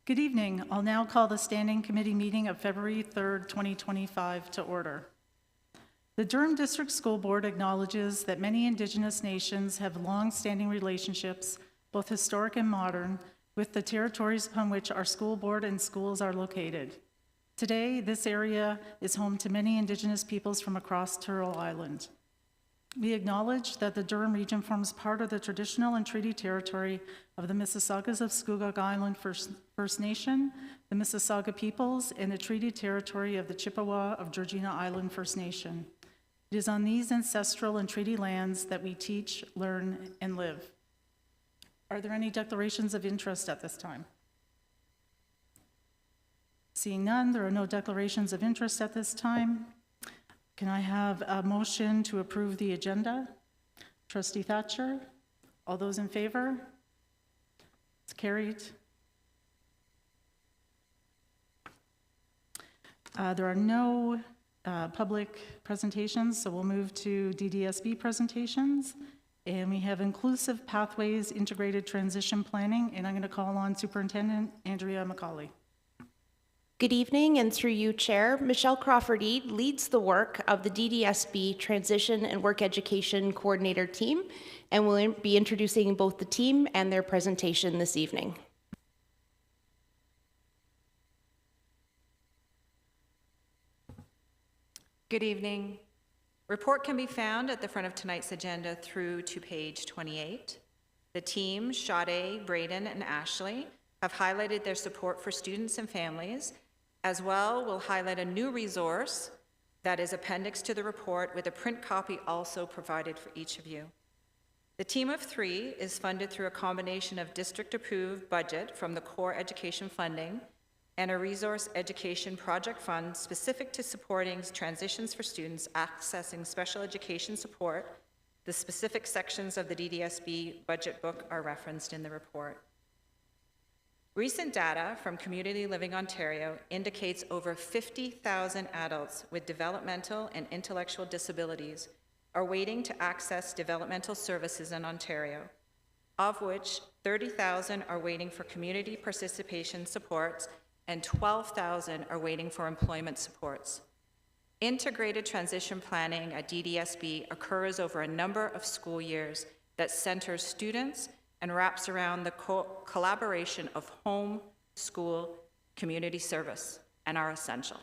Good evening. I'll now call the Standing Committee meeting of February 3rd, 2025 to order. The Durham District School Board acknowledges that many Indigenous nations have long-standing relationships, both historic and modern, with the territories upon which our school board and schools are located. Today, this area is home to many Indigenous peoples from across Turtle Island. We acknowledge that the Durham region forms part of the traditional and treaty territory of the Mississaugas of Scugog Island First Nation, the Mississauga peoples, and the treaty territory of the Chippewa of Georgina Island First Nation. It is on these ancestral and treaty lands that we teach, learn, and live. Are there any declarations of interest at this time? Seeing none, there are no declarations of interest at this time. Can I have a motion to approve the agenda? Trustee Thatcher, all those in favor? It's carried. There are no public presentations, so we'll move to DDSB presentations. And we have Inclusive Pathways Integrated Transition Planning, and I'm going to call on Superintendent Andrea McCauley. Good evening, and through you, Chair, Michelle Crawford-Eade leads the work of the DDSB Transition and Work Education Coordinator team, and will be introducing both the team and their presentation this evening. Good evening. Report can be found at the front of tonight's agenda through to page 28. The team, Sade, Braden, and Ashley, have highlighted their support for students and families. As well, we'll highlight a new resource that is appendix to the report with a print copy also provided for each of you. The team of 3 is funded through a combination of district-approved budget from the core education funding and a resource education project fund specific to supporting transitions for students accessing special education support. The specific sections of the DDSB budget book are referenced in the report. Recent data from Community Living Ontario indicates over 50,000 adults with developmental and intellectual disabilities are waiting to access developmental services in Ontario, of which 30,000 are waiting for community participation supports and 12,000 are waiting for employment supports. Integrated transition planning at DDSB occurs over a number of school years that centers students and wraps around the collaboration of home, school, community service, and are essential.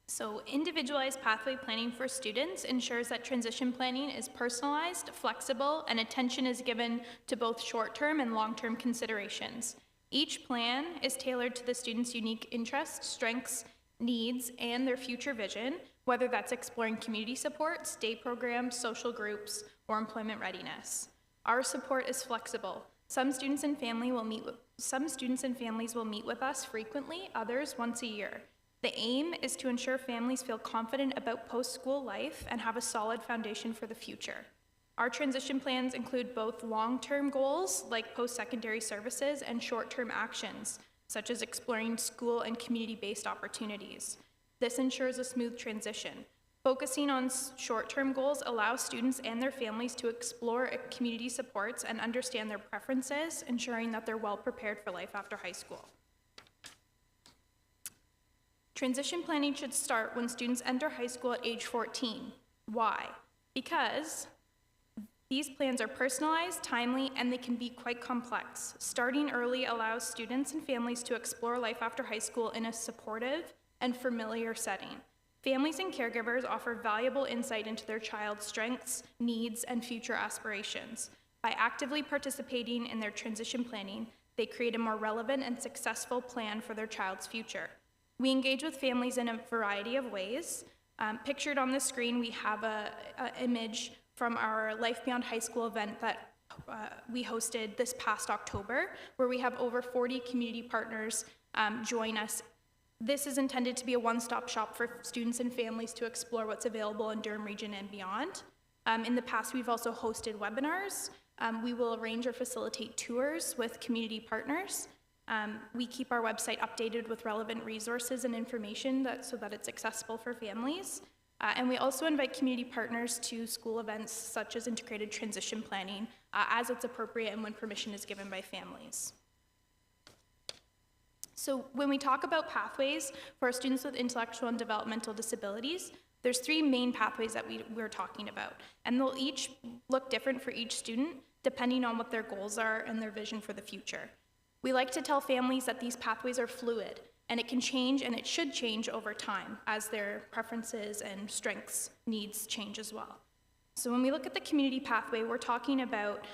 So individualized pathway planning for students ensures that transition planning is personalized, flexible, and attention is given to both short-term and long-term considerations. Each plan is tailored to the student's unique interests, strengths, needs, and their future vision, whether that's exploring community support, day programs, social groups, or employment readiness. Our support is flexible. Some students and families will meet with us frequently, others once a year. The aim is to ensure families feel confident about post-school life and have a solid foundation for the future. Our transition plans include both long-term goals, like post-secondary services, and short-term actions, such as exploring school and community-based opportunities. This ensures a smooth transition. Focusing on short-term goals allows students and their families to explore community supports and understand their preferences, ensuring that they're well prepared for life after high school. Transition planning should start when students enter high school at age 14. Why? Because these plans are personalized, timely, and they can be quite complex. Starting early allows students and families to explore life after high school in a supportive and familiar setting. Families and caregivers offer valuable insight into their child's strengths, needs, and future aspirations. By actively participating in their transition planning, they create a more relevant and successful plan for their child's future. We engage with families in a variety of ways. Pictured on the screen, we have an image from our Life Beyond High School event that we hosted this past October, where we have over 40 community partners join us. This is intended to be a one-stop shop for students and families to explore what's available in Durham Region and beyond. In the past, we've also hosted webinars. We will arrange or facilitate tours with community partners. We keep our website updated with relevant resources and information so that it's accessible for families. And we also invite community partners to school events such as integrated transition planning as it's appropriate and when permission is given by families. So when we talk about pathways for our students with intellectual and developmental disabilities, there's three main pathways that we're talking about. And they'll each look different for each student depending on what their goals are and their vision for the future. We like to tell families that these pathways are fluid, and it can change and it should change over time as their preferences and strengths, needs change as well. So when we look at the community pathway, we're talking about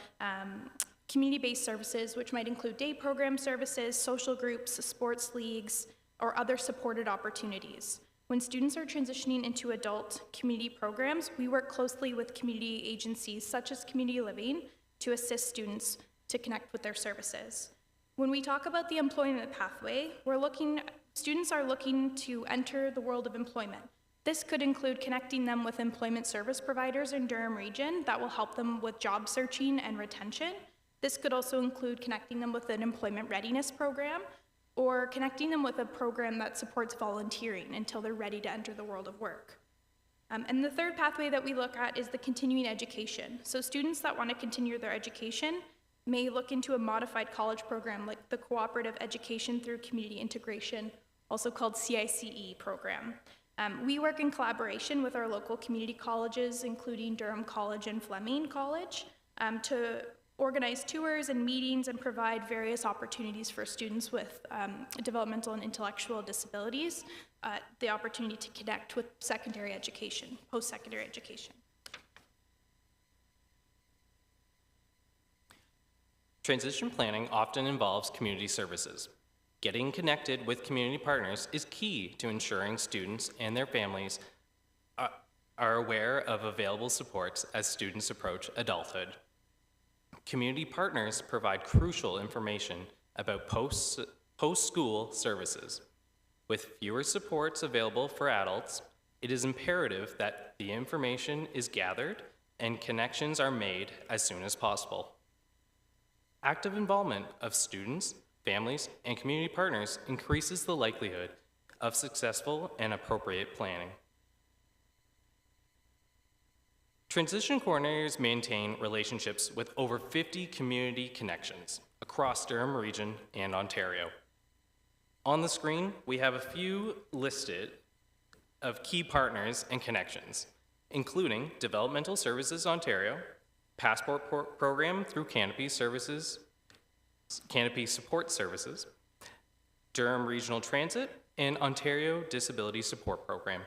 community-based services, which might include day program services, social groups, sports leagues, or other supported opportunities. When students are transitioning into adult community programs, we work closely with community agencies such as Community Living to assist students to connect with their services. When we talk about the employment pathway, students are looking to enter the world of employment. This could include connecting them with employment service providers in Durham Region that will help them with job searching and retention. This could also include connecting them with an employment readiness program or connecting them with a program that supports volunteering until they're ready to enter the world of work. And the third pathway that we look at is the continuing education. So students that want to continue their education may look into a modified college program like the Cooperative Education through Community Integration, also called CICE program. We work in collaboration with our local community colleges, including Durham College and Fleming College, to organize tours and meetings and provide various opportunities for students with developmental and intellectual disabilities, the opportunity to connect with secondary education, post-secondary education. Transition planning often involves community services. Getting connected with community partners is key to ensuring students and their families are aware of available supports as students approach adulthood. Community partners provide crucial information about post-school services. With fewer supports available for adults, it is imperative that the information is gathered and connections are made as soon as possible. Active involvement of students, families, and community partners increases the likelihood of successful and appropriate planning. Transition coordinators maintain relationships with over 50 community connections across Durham Region and Ontario. On the screen, we have a few listed of key partners and connections, including Developmental Services Ontario, Passport Program through Canopy Support Services, Durham Regional Transit, and Ontario Disability Support Program.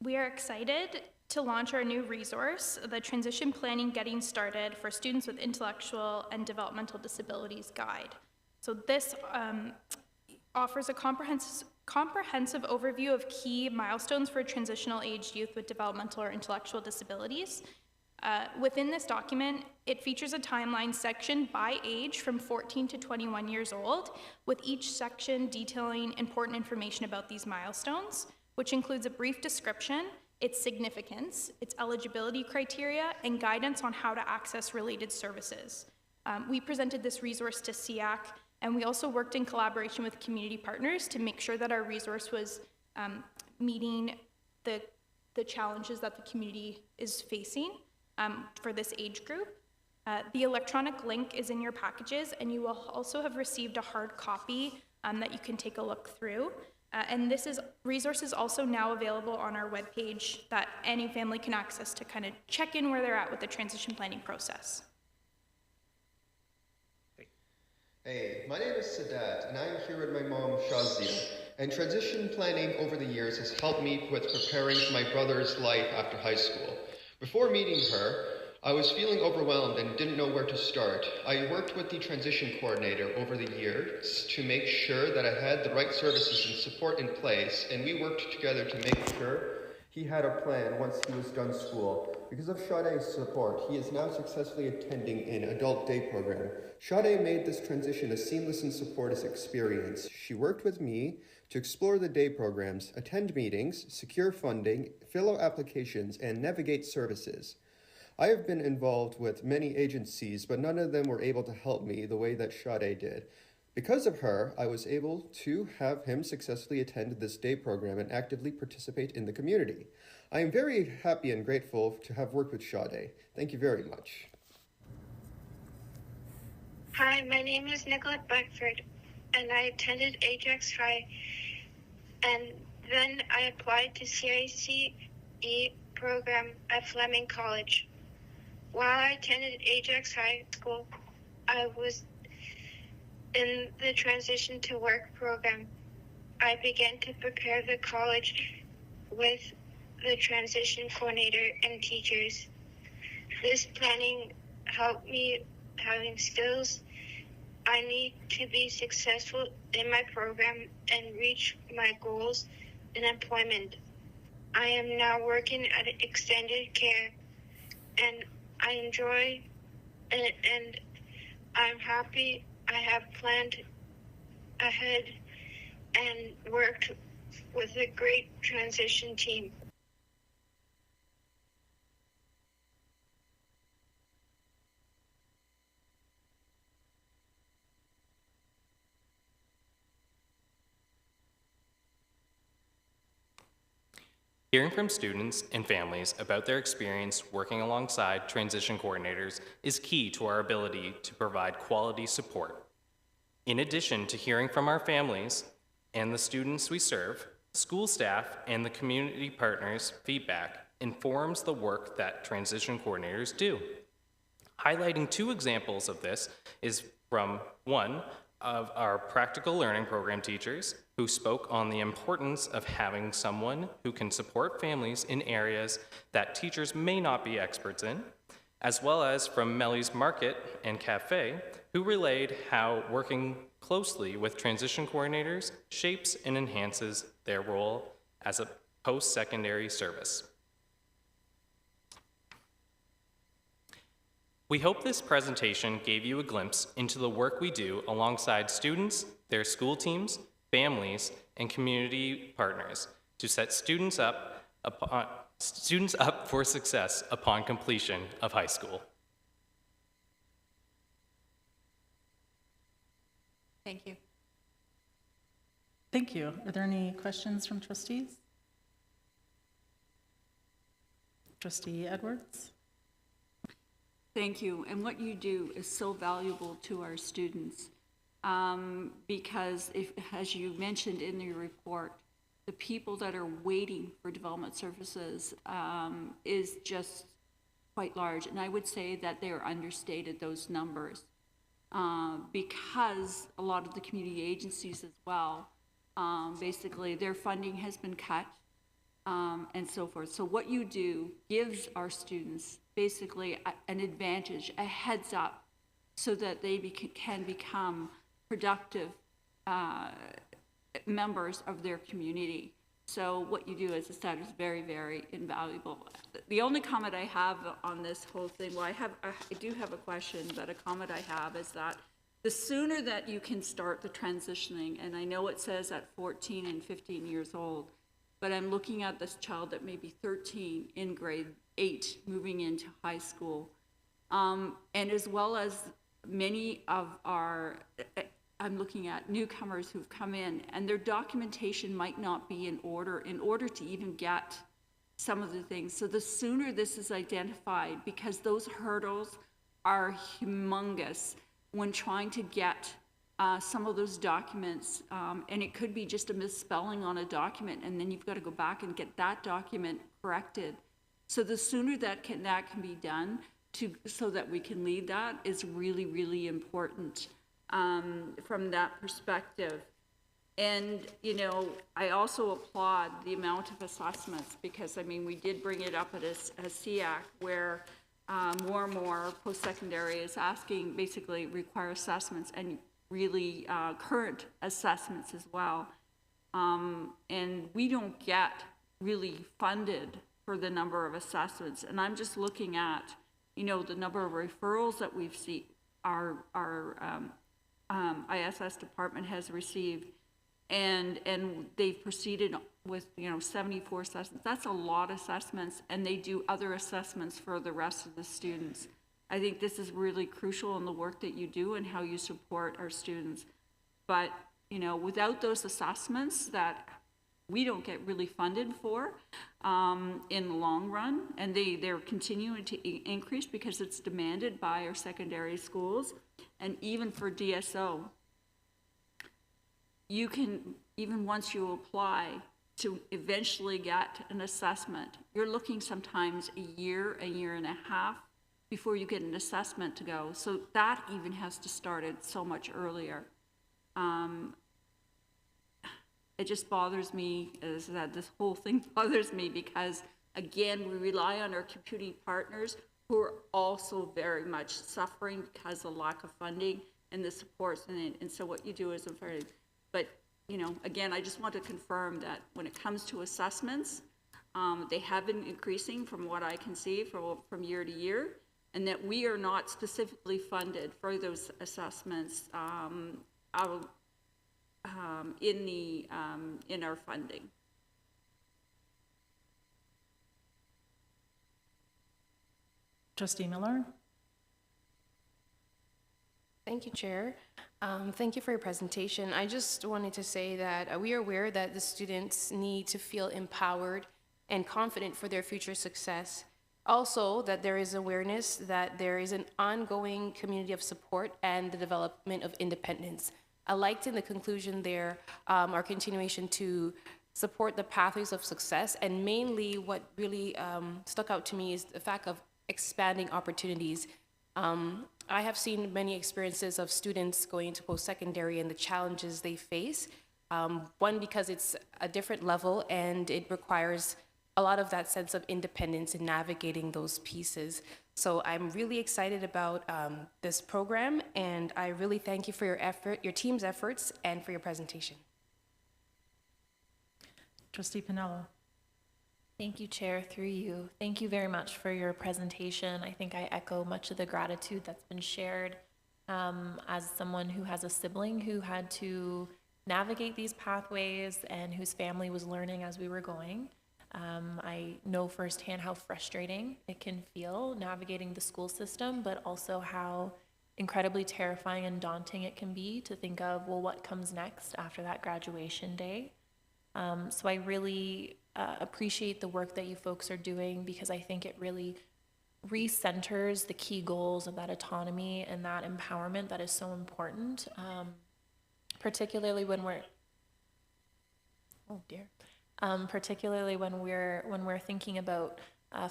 We are excited to launch our new resource, the Transition Planning Getting Started for Students with Intellectual and Developmental Disabilities Guide. So this offers a comprehensive overview of key milestones for transitional aged youth with developmental or intellectual disabilities. Within this document, it features a timeline section by age from 14 to 21 years old, with each section detailing important information about these milestones, which includes a brief description, its significance, its eligibility criteria, and guidance on how to access related services. We presented this resource to SEAC, and we also worked in collaboration with community partners to make sure that our resource was meeting the challenges that the community is facing for this age group. The electronic link is in your packages, and you will also have received a hard copy that you can take a look through. And this resource is also now available on our webpage that any family can access to kind of check in where they're at with the transition planning process. Hey, my name is Sadat, and I am here with my mom, Shazia. And transition planning over the years has helped me with preparing for my brother's life after high school. Before meeting her, I was feeling overwhelmed and didn't know where to start. I worked with the transition coordinator over the years to make sure that I had the right services and support in place, and we worked together to make sure he had a plan once he was done school. Because of Sade's support, he is now successfully attending an adult day program. Sade made this transition a seamless and supportive experience. She worked with me to explore the day programs, attend meetings, secure funding, fill out applications, and navigate services. I have been involved with many agencies, but none of them were able to help me the way that Sade did. Because of her, I was able to have him successfully attend this day program and actively participate in the community. I am very happy and grateful to have worked with Sade. Thank you very much. Hi, my name is Nicolette Beckford, and I attended Ajax High, and then I applied to CICE program at Fleming College. While I attended Ajax High School, I was in the transition to work program. I began to prepare the college with the transition coordinator and teachers. This planning helped me having skills I need to be successful in my program and reach my goals in employment. I am now working at extended care, and I enjoy and I'm happy I have planned ahead and worked with a great transition team. Hearing from students and families about their experience working alongside transition coordinators is key to our ability to provide quality support. In addition to hearing from our families and the students we serve, school staff and the community partners' feedback informs the work that transition coordinators do. Highlighting two examples of this is from one of our practical learning program teachers who spoke on the importance of having someone who can support families in areas that teachers may not be experts in, as well as from Melly's Market and Cafe, who relayed how working closely with transition coordinators shapes and enhances their role as a post-secondary service. We hope this presentation gave you a glimpse into the work we do alongside students, their school teams, families, and community partners to set students up for success upon completion of high school. Thank you. Thank you. Are there any questions from trustees? Trustee Edwards? Thank you. And what you do is so valuable to our students because, as you mentioned in your report, the people that are waiting for development services is just quite large. And I would say that they are understated, those numbers, because a lot of the community agencies as well, basically their funding has been cut and so forth. So what you do gives our students basically an advantage, a heads up, so that they can become productive members of their community. So what you do, as I said, is very, very invaluable. The only comment I have on this whole thing, well, I do have a question, but a comment I have is that the sooner that you can start the transitioning, and I know it says at 14 and 15 years old, but I'm looking at this child that may be 13 in grade 8 moving into high school, and as well as many of our, I'm looking at newcomers who've come in and their documentation might not be in order to even get some of the things. So the sooner this is identified, because those hurdles are humongous when trying to get some of those documents, and it could be just a misspelling on a document, and then you've got to go back and get that document corrected. So the sooner that can be done so that we can lead that is really, really important from that perspective. And, you know, I also applaud the amount of assessments because, I mean, we did bring it up at a SEAC where more and more post-secondary is asking, basically require assessments and really current assessments as well. And we don't get really funded for the number of assessments. And I'm just looking at, you know, the number of referrals that we've seen, our ISS department has received, and they've proceeded with, you know, 74 assessments. That's a lot of assessments, and they do other assessments for the rest of the students. I think this is really crucial in the work that you do and how you support our students. But, you know, without those assessments that we don't get really funded for in the long run, and they're continuing to increase because it's demanded by our secondary schools, and even for DSO, you can, even once you apply to eventually get an assessment, you're looking sometimes a year and a half before you get an assessment to go. So that even has to start it so much earlier. It just bothers me, as that this whole thing bothers me, because again, we rely on our community partners who are also very much suffering because of lack of funding and the supports. And so what you do is very, but you know, again, I just want to confirm that when it comes to assessments, they have been increasing from what I can see from year to year, and that we are not specifically funded for those assessments in our funding. Trustee Miller? Thank you, Chair. Thank you for your presentation. I just wanted to say that we are aware that the students need to feel empowered and confident for their future success. Also, that there is awareness that there is an ongoing community of support and the development of independence. I liked in the conclusion there our continuation to support the pathways of success, and mainly what really stuck out to me is the fact of expanding opportunities. I have seen many experiences of students going into post-secondary and the challenges they face. One, because it's a different level and it requires a lot of that sense of independence in navigating those pieces. So I'm really excited about this program, and I really thank you for your effort, your team's efforts, and for your presentation. Trustee Pinello? Thank you, Chair, through you. Thank you very much for your presentation. I think I echo much of the gratitude that's been shared. As someone who has a sibling who had to navigate these pathways and whose family was learning as we were going, I know firsthand how frustrating it can feel navigating the school system, but also how incredibly terrifying and daunting it can be to think of, well, what comes next after that graduation day? So I really appreciate the work that you folks are doing, because I think it really recenters the key goals of that autonomy and that empowerment that is so important, particularly when we're, particularly when we're thinking about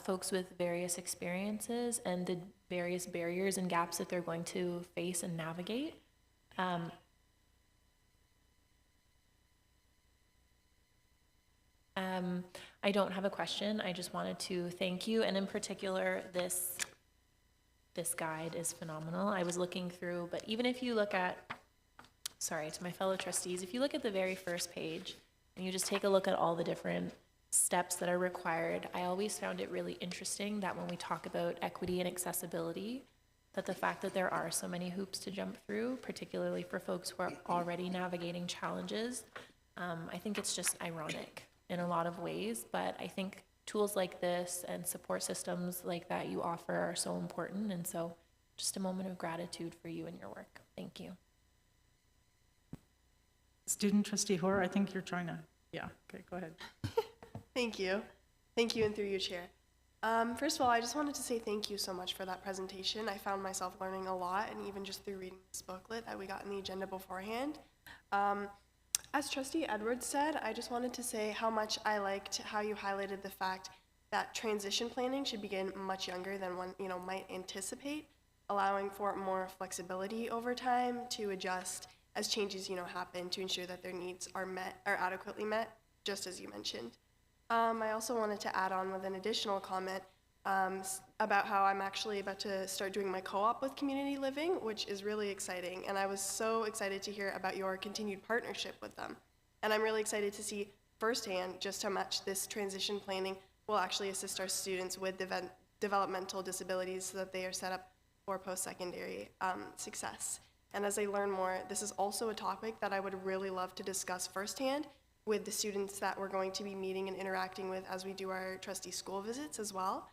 folks with various experiences and the various barriers and gaps that they're going to face and navigate. I don't have a question. I just wanted to thank you, and in particular, this guide is phenomenal. I was looking through, but even if you look at, sorry, to my fellow trustees, if you look at the very first page and you just take a look at all the different steps that are required, I always found it really interesting that when we talk about equity and accessibility, that the fact that there are so many hoops to jump through, particularly for folks who are already navigating challenges, I think it's just ironic in a lot of ways, but I think tools like this and support systems like that you offer are so important, and so just a moment of gratitude for you and your work. Thank you. Student Trustee Hoare, I think you're trying to, yeah, okay, go ahead. Thank you. Thank you, and through you, Chair. First of all, I just wanted to say thank you so much for that presentation. I found myself learning a lot, and even just through reading this booklet that we got in the agenda beforehand. As Trustee Edwards said, I just wanted to say how much I liked how you highlighted the fact that transition planning should begin much younger than one might anticipate, allowing for more flexibility over time to adjust as changes happen to ensure that their needs are adequately met, just as you mentioned. I also wanted to add on with an additional comment about how I'm actually about to start doing my co-op with community living, which is really exciting. And I was so excited to hear about your continued partnership with them. And I'm really excited to see firsthand just how much this transition planning will actually assist our students with developmental disabilities so that they are set up for post-secondary success. And as I learn more, this is also a topic that I would really love to discuss firsthand with the students that we're going to be meeting and interacting with as we do our trustee school visits as well,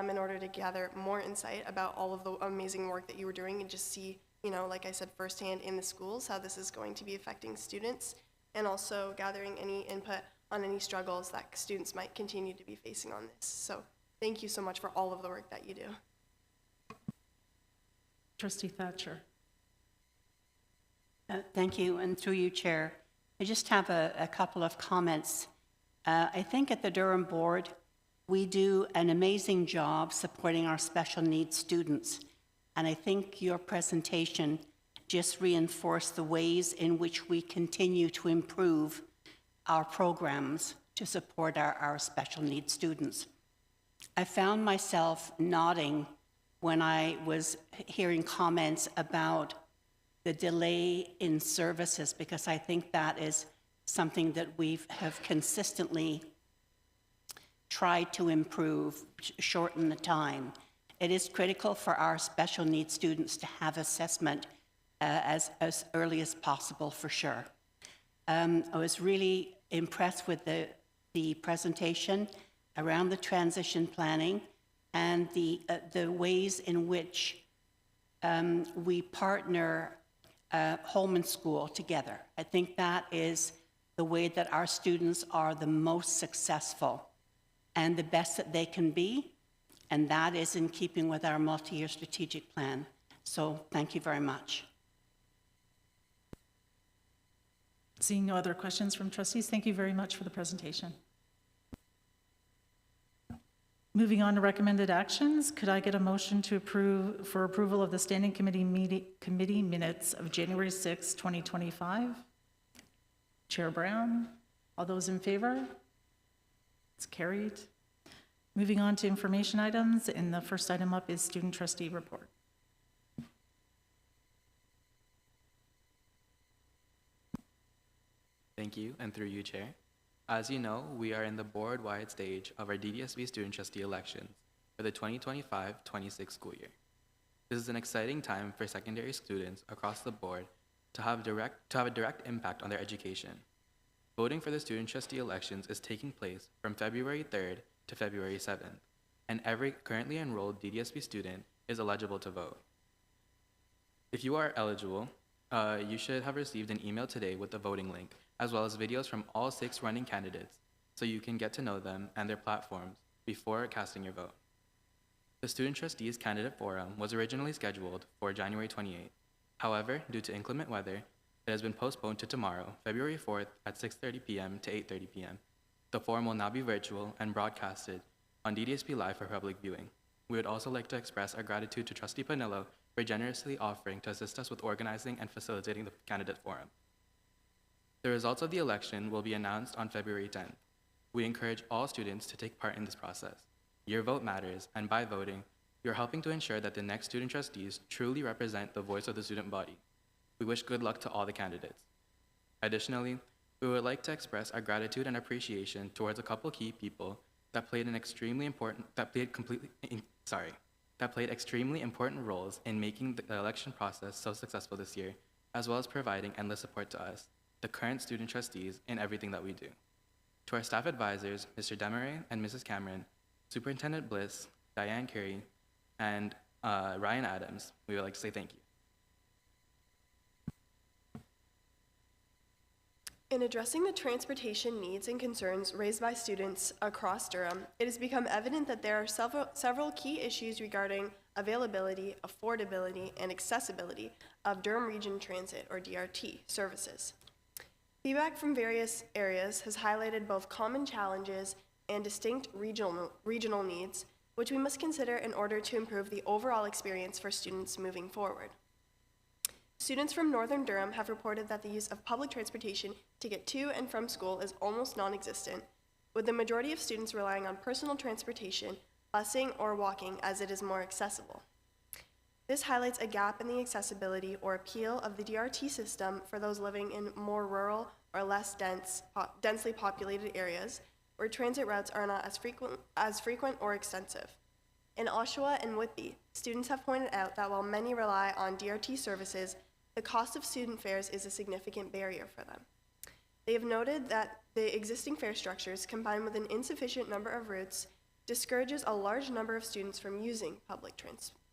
in order to gather more insight about all of the amazing work that you were doing and just see like I said, firsthand in the schools, how this is going to be affecting students, and also gathering any input on any struggles that students might continue to be facing on this. So thank you so much for all of the work that you do. Trustee Thatcher. Thank you, and through you, Chair. I just have a couple of comments. I think at the Durham Board, we do an amazing job supporting our special needs students, and I think your presentation just reinforced the ways in which we continue to improve our programs to support our special needs students. I found myself nodding when I was hearing comments about the delay in services, because I think that is something that we have consistently tried to improve, shorten the time. It is critical for our special needs students to have assessment as early as possible, for sure. I was really impressed with the presentation around the transition planning and the ways in which we partner home and school together. I think that is the way that our students are the most successful and the best that they can be, and that is in keeping with our multi-year strategic plan. So thank you very much. Seeing no other questions from trustees, thank you very much for the presentation. Moving on to recommended actions, could I get a motion to approve for approval of the standing committee minutes of January 6, 2025? Chair Brown, all those in favor? It's carried. Moving on to information items, and the first item up is student trustee report. Thank you, and through you, Chair. As you know, we are in the board-wide stage of our DDSB student trustee elections for the 2025-26 school year. This is an exciting time for secondary students across the board to have a direct impact on their education. Voting for the student trustee elections is taking place from February 3rd to February 7th, and every currently enrolled DDSB student is eligible to vote. If you are eligible, you should have received an email today with the voting link, as well as videos from all 6 running candidates, so you can get to know them and their platforms before casting your vote. The Student Trustees Candidate Forum was originally scheduled for January 28th. However, due to inclement weather, it has been postponed to tomorrow, February 4th at 6:30 p.m. to 8:30 p.m. The forum will now be virtual and broadcasted on DDSB Live for public viewing. We would also like to express our gratitude to Trustee Panillo for generously offering to assist us with organizing and facilitating the candidate forum. The results of the election will be announced on February 10th. We encourage all students to take part in this process. Your vote matters, and by voting, you're helping to ensure that the next student trustees truly represent the voice of the student body. We wish good luck to all the candidates. Additionally, we would like to express our gratitude and appreciation towards a couple key people that played extremely important roles in making the election process so successful this year, as well as providing endless support to us, the current student trustees, in everything that we do. To our staff advisors, Mr. Demaray and Mrs. Cameron, Superintendent Bliss, Diane Carey, and Ryan Adams, we would like to say thank you. In addressing the transportation needs and concerns raised by students across Durham, it has become evident that there are several key issues regarding availability, affordability, and accessibility of Durham Region Transit, or DRT, services. Feedback from various areas has highlighted both common challenges and distinct regional needs, which we must consider in order to improve the overall experience for students moving forward. Students from Northern Durham have reported that the use of public transportation to get to and from school is almost non-existent, with the majority of students relying on personal transportation, busing, or walking as it is more accessible. This highlights a gap in the accessibility or appeal of the DRT system for those living in more rural or less densely populated areas where transit routes are not as frequent or extensive. In Oshawa and Whitby, students have pointed out that while many rely on DRT services, the cost of student fares is a significant barrier for them. They have noted that the existing fare structures, combined with an insufficient number of routes, discourages a large number of students from using public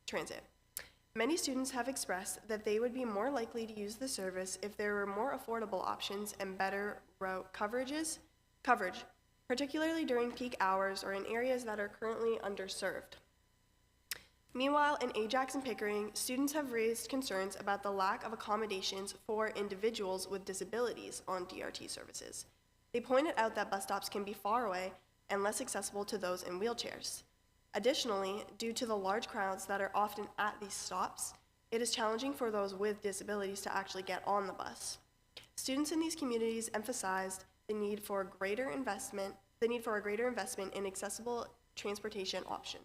transit. Many students have expressed that they would be more likely to use the service if there were more affordable options and better route coverage, particularly during peak hours or in areas that are currently underserved. Meanwhile, in Ajax and Pickering, students have raised concerns about the lack of accommodations for individuals with disabilities on DRT services. They pointed out that bus stops can be far away and less accessible to those in wheelchairs. Additionally, due to the large crowds that are often at these stops, it is challenging for those with disabilities to actually get on the bus. Students in these communities emphasized the need for a greater investment in accessible transportation options.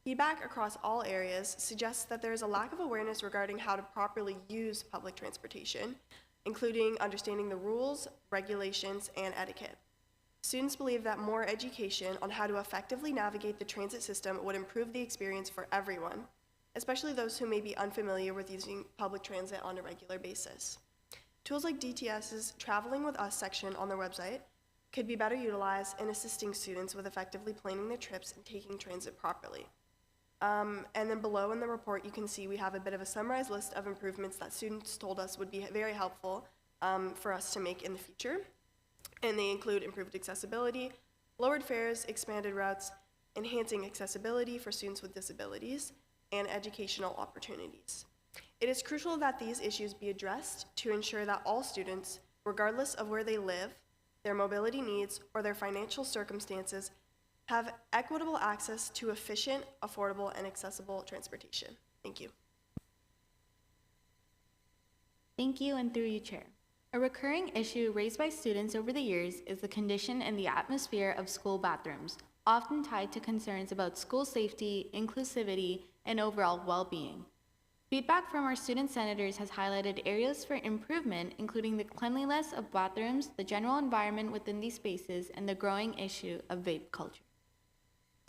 Feedback across all areas suggests that there is a lack of awareness regarding how to properly use public transportation, including understanding the rules, regulations, and etiquette. Students believe that more education on how to effectively navigate the transit system would improve the experience for everyone, especially those who may be unfamiliar with using public transit on a regular basis. Tools like DTS's Traveling With Us section on their website could be better utilized in assisting students with effectively planning their trips and taking transit properly. And then below in the report, you can see we have a bit of a summarized list of improvements that students told us would be very helpful for us to make in the future. And they include improved accessibility, lowered fares, expanded routes, enhancing accessibility for students with disabilities, and educational opportunities. It is crucial that these issues be addressed to ensure that all students, regardless of where they live, their mobility needs, or their financial circumstances, have equitable access to efficient, affordable, and accessible transportation. Thank you. Thank you, and through you, Chair. A recurring issue raised by students over the years is the condition and the atmosphere of school bathrooms, often tied to concerns about school safety, inclusivity, and overall well-being. Feedback from our student senators has highlighted areas for improvement, including the cleanliness of bathrooms, the general environment within these spaces, and the growing issue of vape culture.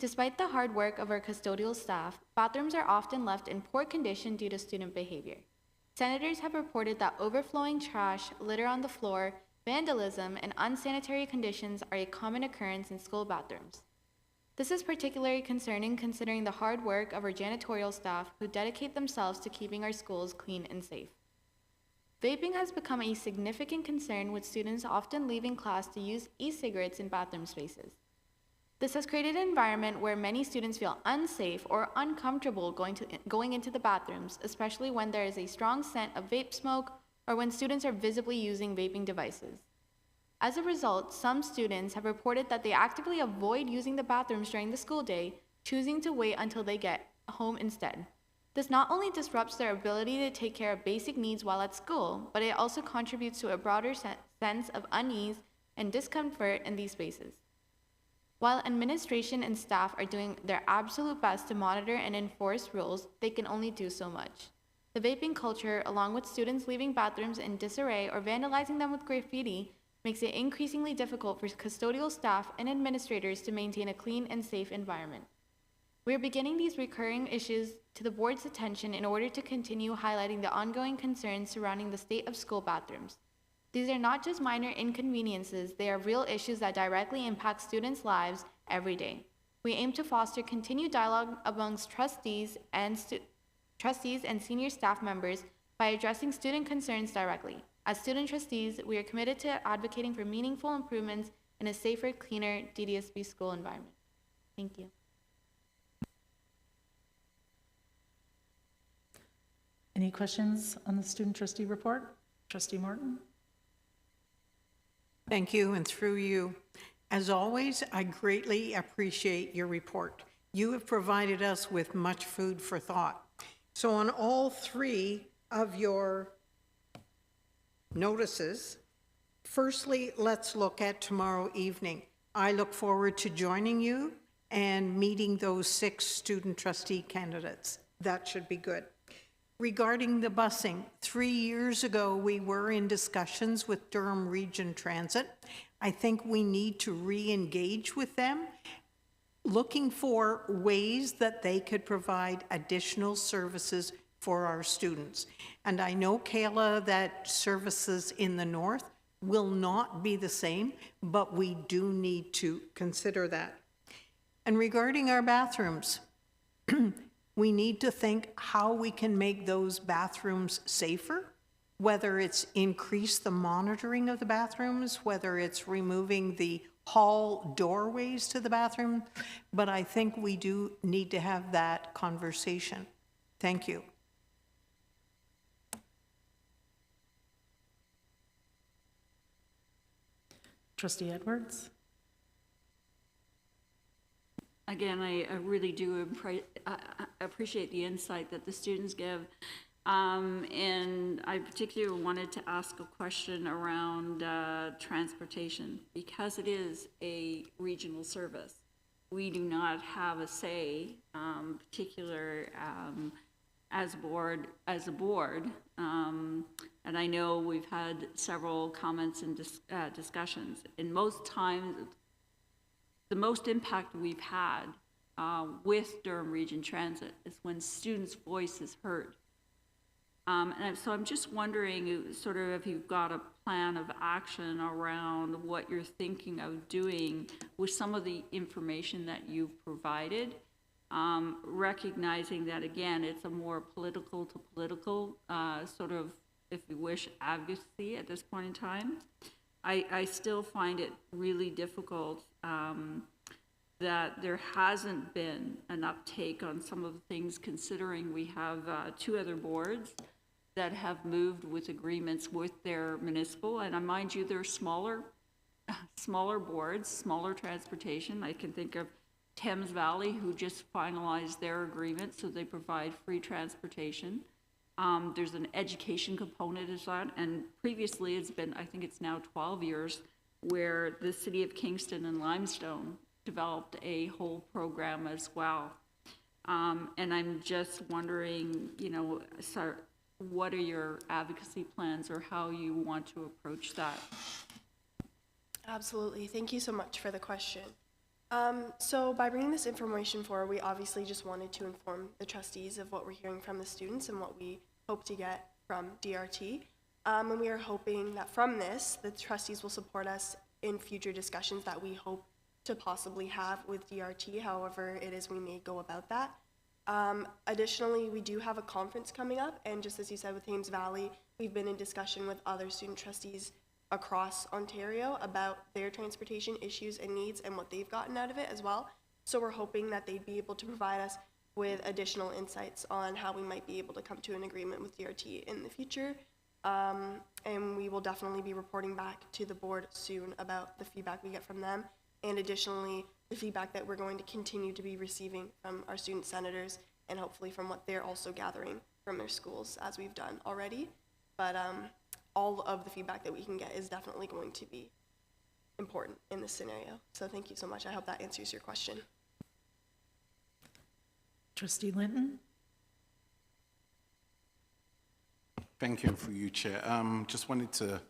Despite the hard work of our custodial staff, bathrooms are often left in poor condition due to student behavior. Senators have reported that overflowing trash, litter on the floor, vandalism, and unsanitary conditions are a common occurrence in school bathrooms. This is particularly concerning considering the hard work of our janitorial staff who dedicate themselves to keeping our schools clean and safe. Vaping has become a significant concern, with students often leaving class to use e-cigarettes in bathroom spaces. This has created an environment where many students feel unsafe or uncomfortable going into the bathrooms, especially when there is a strong scent of vape smoke or when students are visibly using vaping devices. As a result, some students have reported that they actively avoid using the bathrooms during the school day, choosing to wait until they get home instead. This not only disrupts their ability to take care of basic needs while at school, but it also contributes to a broader sense of unease and discomfort in these spaces. While administration and staff are doing their absolute best to monitor and enforce rules, they can only do so much. The vaping culture, along with students leaving bathrooms in disarray or vandalizing them with graffiti, makes it increasingly difficult for custodial staff and administrators to maintain a clean and safe environment. We are beginning these recurring issues to the board's attention in order to continue highlighting the ongoing concerns surrounding the state of school bathrooms. These are not just minor inconveniences, they are real issues that directly impact students' lives every day. We aim to foster continued dialogue amongst trustees and senior staff members by addressing student concerns directly. As student trustees, we are committed to advocating for meaningful improvements in a safer, cleaner DDSB school environment. Thank you. Any questions on the student trustee report? Trustee Martin? Thank you, and through you. As always, I greatly appreciate your report. You have provided us with much food for thought. So on all three of your notices, firstly, let's look at tomorrow evening. I look forward to joining you and meeting those 6 student trustee candidates. That should be good. Regarding the busing, 3 years ago, we were in discussions with Durham Region Transit. I think we need to re-engage with them, looking for ways that they could provide additional services for our students. And I know, Kayla, that services in the north will not be the same, but we do need to consider that. And regarding our bathrooms, we need to think how we can make those bathrooms safer, whether it's increase the monitoring of the bathrooms, whether it's removing the hall doorways to the bathroom. But I think we do need to have that conversation. Thank you. Trustee Edwards? Again, I really do appreciate the insight that the students give. And I particularly wanted to ask a question around transportation. Because it is a regional service, we do not have a say, particular as a board. And I know we've had several comments and discussions. And most times, the most impact we've had with Durham Region Transit is when students' voice is heard. So I'm just wondering, sort of, if you've got a plan of action around what you're thinking of doing with some of the information that you've provided, recognizing that, again, it's a more political to political sort of, if you wish, advocacy at this point in time. I still find it really difficult that there hasn't been an uptake on some of the things, considering we have 2 other boards that have moved with agreements with their municipal, and mind you, they're smaller boards, smaller transportation. I can think of Thames Valley, who just finalized their agreement, so they provide free transportation. There's an education component as that, and previously it's been, I think it's now 12 years, where the City of Kingston and Limestone developed a whole program as well. And I'm just wondering, you know, what are your advocacy plans, or how you want to approach that? Absolutely. Thank you so much for the question. So by bringing this information forward, we obviously just wanted to inform the trustees of what we're hearing from the students and what we hope to get from DRT. And we are hoping that from this, the trustees will support us in future discussions that we hope to possibly have with DRT, however it is we may go about that. Additionally, we do have a conference coming up, and just as you said with Thames Valley, we've been in discussion with other student trustees across Ontario about their transportation issues and needs and what they've gotten out of it as well. So we're hoping that they'd be able to provide us with additional insights on how we might be able to come to an agreement with DRT in the future. And we will definitely be reporting back to the board soon about the feedback we get from them, and additionally, the feedback that we're going to continue to be receiving from our student senators, and hopefully from what they're also gathering from their schools, as we've done already. But all of the feedback that we can get is definitely going to be important in this scenario. So thank you so much. I hope that answers your question. Trustee Linton? Thank you, for you, Chair. Just wanted to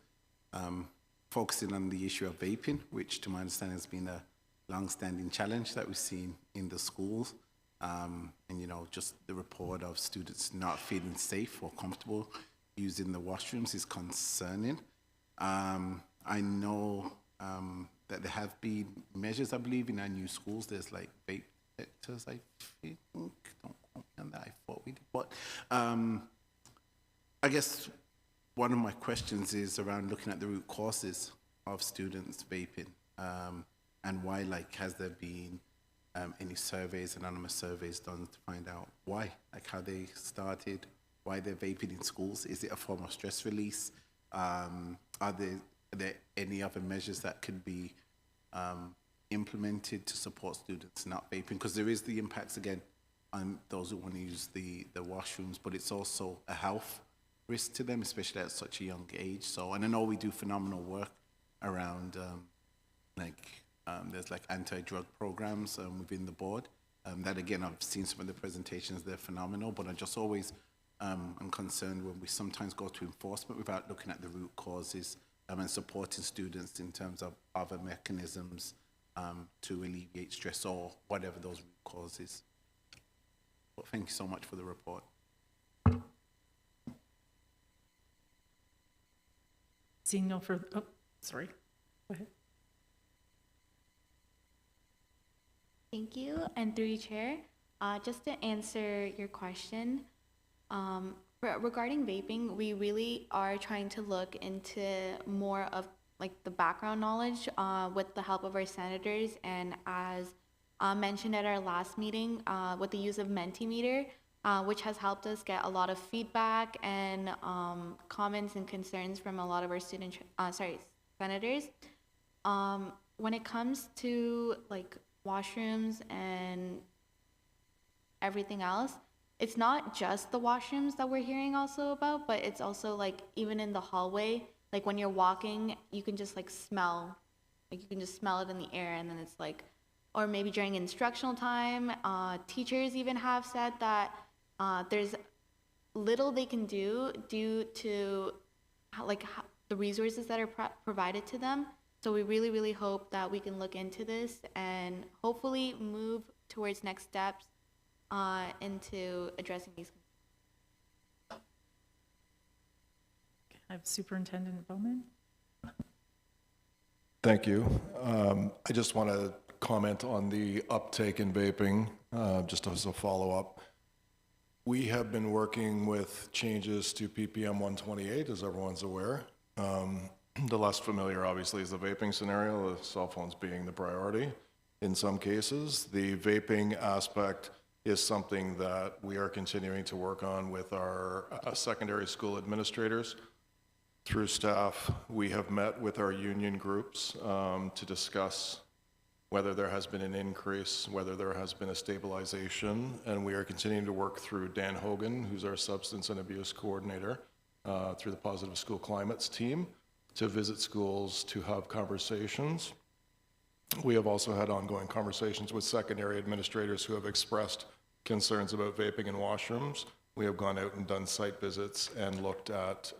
focus in on the issue of vaping, which to my understanding has been a long-standing challenge that we've seen in the schools. And, you know, just the report of students not feeling safe or comfortable using the washrooms is concerning. I know that there have been measures, I believe, in our new schools. There's like vape detectors, I think. Don't quote me on that. I thought we did. But I guess one of my questions is around looking at the root causes of students vaping, and why, like, has there been any surveys, anonymous surveys done to find out why, like how they started, why they're vaping in schools? Is it a form of stress release? Are there any other measures that could be implemented to support students not vaping? Because there is the impacts, again, on those who want to use the washrooms, but it's also a health risk to them, especially at such a young age. So, and I know we do phenomenal work around, there's like anti-drug programs within the board. That, again, I've seen some of the presentations, they're phenomenal, but I just always am concerned when we sometimes go to enforcement without looking at the root causes and supporting students in terms of other mechanisms to alleviate stress or whatever those root causes. But thank you so much for the report. Seeing no further, oh, sorry, go ahead. Thank you, and through you, Chair. Just to answer your question, regarding vaping, we really are trying to look into more of like the background knowledge with the help of our senators, and as mentioned at our last meeting, with the use of Mentimeter, which has helped us get a lot of feedback and comments and concerns from a lot of our senators. When it comes to like washrooms and everything else, it's not just the washrooms that we're hearing also about, but it's also like even in the hallway, like when you're walking, you can just like smell, like you can just smell it in the air, and then it's like, or maybe during instructional time, teachers even have said that there's little they can do due to the resources that are provided to them. So we really, really hope that we can look into this and hopefully move towards next steps into addressing these. I have Superintendent Bowman. Thank you. I just want to comment on the uptake in vaping, just as a follow-up. We have been working with changes to PPM 128, as everyone's aware. The less familiar, obviously, is the vaping scenario, the cell phones being the priority in some cases. The vaping aspect is something that we are continuing to work on with our secondary school administrators. Through staff, we have met with our union groups to discuss whether there has been an increase, whether there has been a stabilization, and we are continuing to work through Dan Hogan, who's our substance and abuse coordinator, through the Positive School Climates team, to visit schools, to have conversations. We have also had ongoing conversations with secondary administrators who have expressed concerns about vaping in washrooms. We have gone out and done site visits and looked at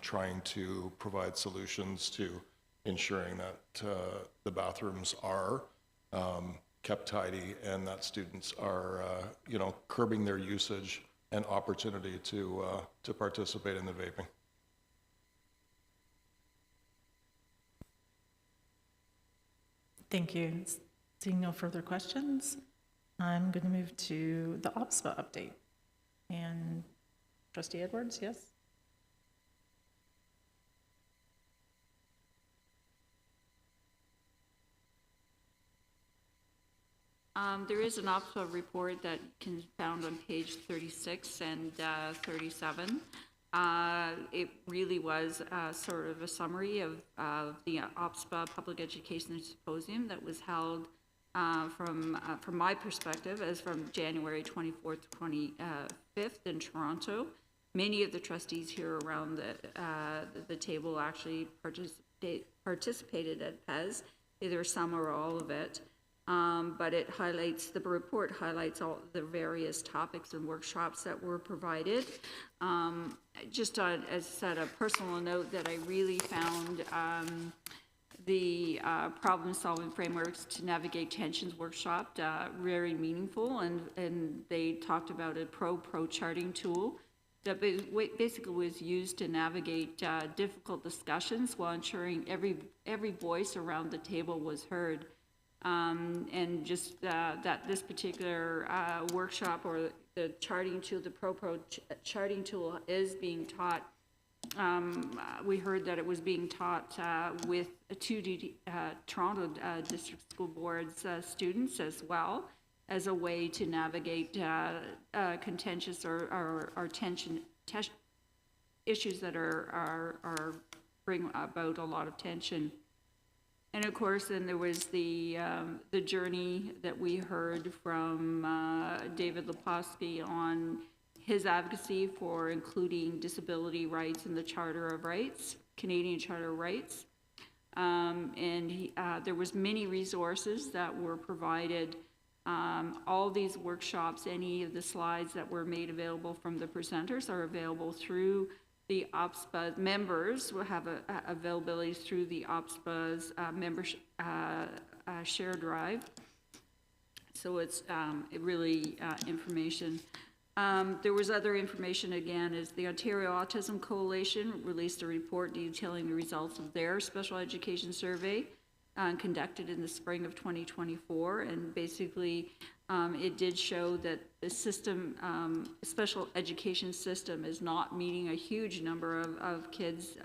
trying to provide solutions to ensuring that the bathrooms are kept tidy and that students are, curbing their usage and opportunity to participate in the vaping. Thank you. Seeing no further questions, I'm going to move to the OPSPA update. And Trustee Edwards, yes? There is an OPSPA report that can be found on page 36 and 37. It really was sort of a summary of the OPSPA Public Education Symposium that was held from my perspective as from January 24th to 25th in Toronto. Many of the trustees here around the table actually participated at PES, either some or all of it. But the report highlights all the various topics and workshops that were provided. Just as a personal note that I really found the problem-solving frameworks to navigate tensions workshop very meaningful, and they talked about a pro charting tool that basically was used to navigate difficult discussions while ensuring every voice around the table was heard. And just that this particular workshop or the charting tool, the pro charting tool is being taught. We heard that it was being taught with two Toronto District School Board's students as well, as a way to navigate contentious or tension issues that are bring about a lot of tension. And of course, then there was the journey that we heard from David Lepofsky on his advocacy for including disability rights in the Charter of Rights, Canadian Charter of Rights. And there was many resources that were provided. All these workshops, any of the slides that were made available from the presenters are available through the OPSPA. Members will have availability through the OPSPA's membership share drive. So it's really information. There was other information again, is the Ontario Autism Coalition released a report detailing the results of their special education survey conducted in the spring of 2024, and basically It did show that the system, special education system, is not meeting a huge number of kids,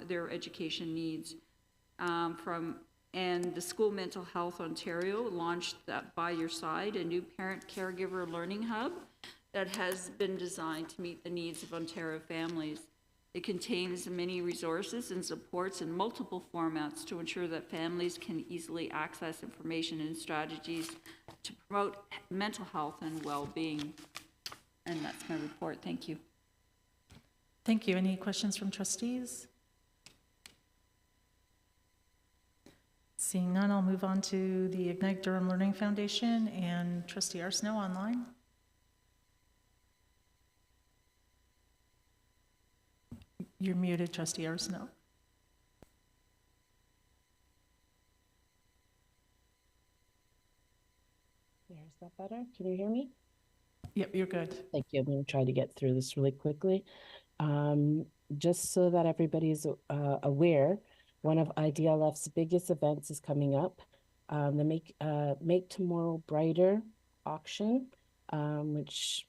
their education needs. And the School Mental Health Ontario launched that By Your Side, a new parent caregiver learning hub that has been designed to meet the needs of Ontario families. It contains many resources and supports in multiple formats to ensure that families can easily access information and strategies to promote mental health and well-being. And that's my report. Thank you. Thank you. Any questions from trustees? Seeing none, I'll move on to the Ignite Durham Learning Foundation and Trustee Arsenault online. You're muted, Trustee Arsenault. Is that better? Can you hear me? Yep, you're good. Thank you. I'm going to try to get through this really quickly. Just so that everybody's aware, one of IDLF's biggest events is coming up, the Make Tomorrow Brighter auction, which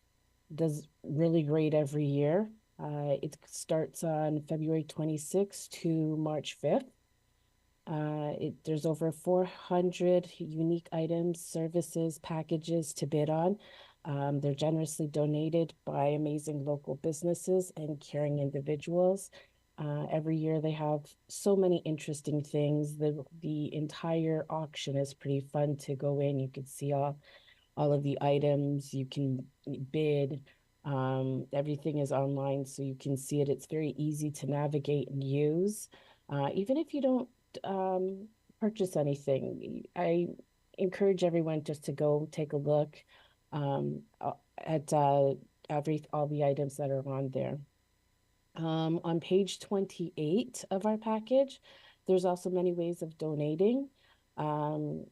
does really great every year. It starts on February 26th to March 5th. There's over 400 unique items, services, packages to bid on. They're generously donated by amazing local businesses and caring individuals. Every year they have so many interesting things. The entire auction is pretty fun to go in. You can see all of the items. You can bid. Everything is online, so you can see it. It's very easy to navigate and use. Even if you don't purchase anything, I encourage everyone just to go take a look at all the items that are on there. On page 28 of our package, there's also many ways of donating. There's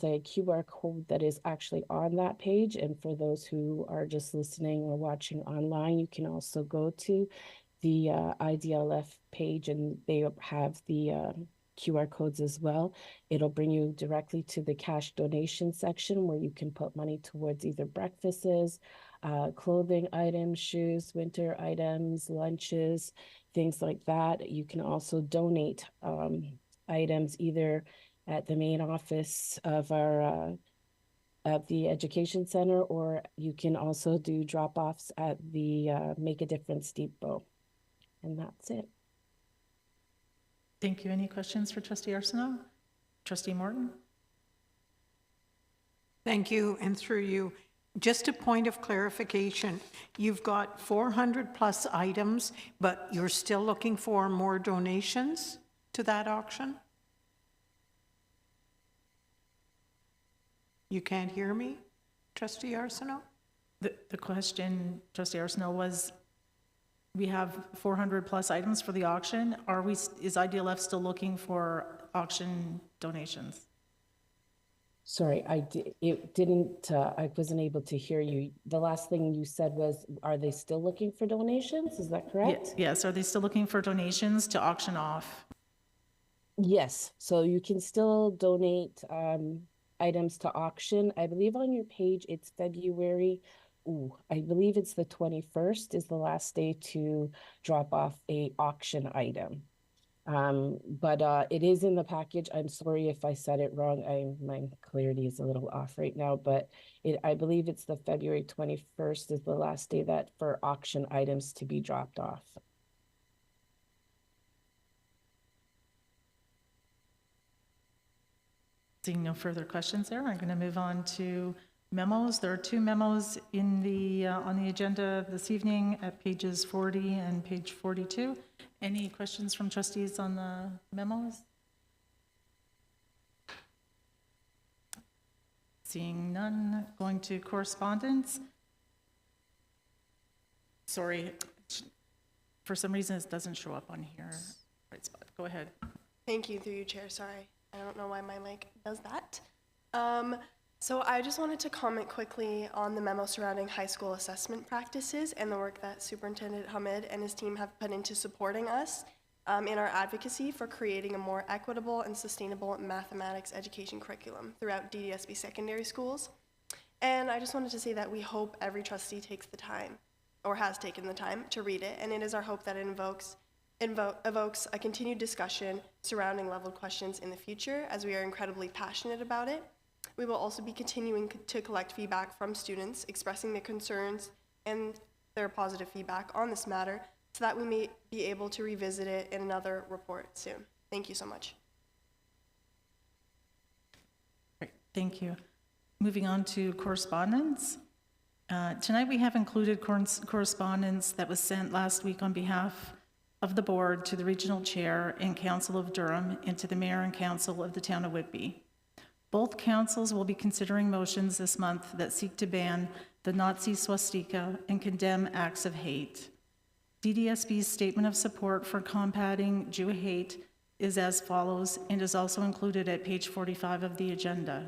a QR code that is actually on that page, and for those who are just listening or watching online, you can also go to the IDLF page, and they have the QR codes as well. It'll bring you directly to the cash donation section where you can put money towards either breakfasts, clothing items, shoes, winter items, lunches, things like that. You can also donate items either at the main office of our at the education center, or you can also do drop-offs at the Make a Difference Depot. And that's it. Thank you. Any questions for Trustee Arsenault? Trustee Morton? Thank you, and through you. Just a point of clarification. You've got 400 plus items, but you're still looking for more donations to that auction? You can't hear me, Trustee Arsenault? The question, Trustee Arsenault, was we have 400 plus items for the auction. Is IDLF still looking for auction donations? Sorry, I wasn't able to hear you. The last thing you said was, are they still looking for donations? Is that correct? Yes, are they still looking for donations to auction off? Yes, so you can still donate items to auction. I believe on your page it's February. I believe it's the 21st is the last day to drop off a auction item. But it is in the package. I'm sorry if I said it wrong. My clarity is a little off right now, but I believe it's the February 21st is the last day that for auction items to be dropped off. Seeing no further questions there, I'm going to move on to memos. There are two memos in the on the agenda this evening at pages 40 and page 42. Any questions from trustees on the memos? Seeing none, going to correspondence. Sorry, for some reason it doesn't show up on here. Right spot. Go ahead. Thank you, through you, Chair. Sorry, I don't know why my mic does that. So I just wanted to comment quickly on the memo surrounding high school assessment practices and the work that Superintendent Hamid and his team have put into supporting us in our advocacy for creating a more equitable and sustainable mathematics education curriculum throughout DDSB secondary schools. And I just wanted to say that we hope every trustee takes the time, or has taken the time, to read it, and it is our hope that it evokes a continued discussion surrounding leveled questions in the future, as we are incredibly passionate about it. We will also be continuing to collect feedback from students expressing their concerns and their positive feedback on this matter, so that we may be able to revisit it in another report soon. Thank you so much. Great, thank you. Moving on to correspondence. Tonight we have included correspondence that was sent last week on behalf of the board to the regional chair and council of Durham and to the mayor and council of the town of Whitby. Both councils will be considering motions this month that seek to ban the Nazi swastika and condemn acts of hate. DDSB's statement of support for combating Jew hate is as follows and is also included at page 45 of the agenda.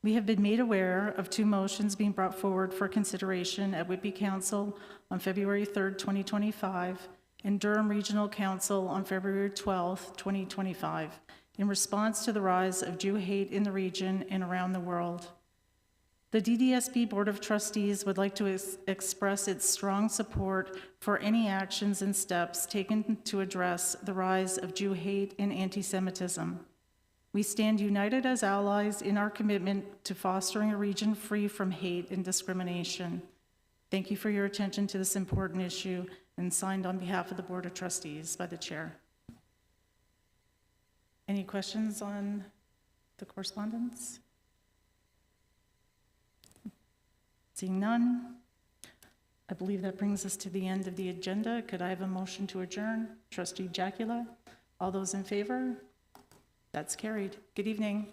We have been made aware of 2 motions being brought forward for consideration at Whitby Council on February 3rd, 2025, and Durham Regional Council on February 12th, 2025, in response to the rise of Jew hate in the region and around the world. The DDSB Board of Trustees would like to express its strong support for any actions and steps taken to address the rise of Jew hate and anti-Semitism. We stand united as allies in our commitment to fostering a region free from hate and discrimination. Thank you for your attention to this important issue, and signed on behalf of the Board of Trustees by the chair. Any questions on the correspondence? Seeing none, I believe that brings us to the end of the agenda. Could I have a motion to adjourn? Trustee Jacula, all those in favor? That's carried. Good evening.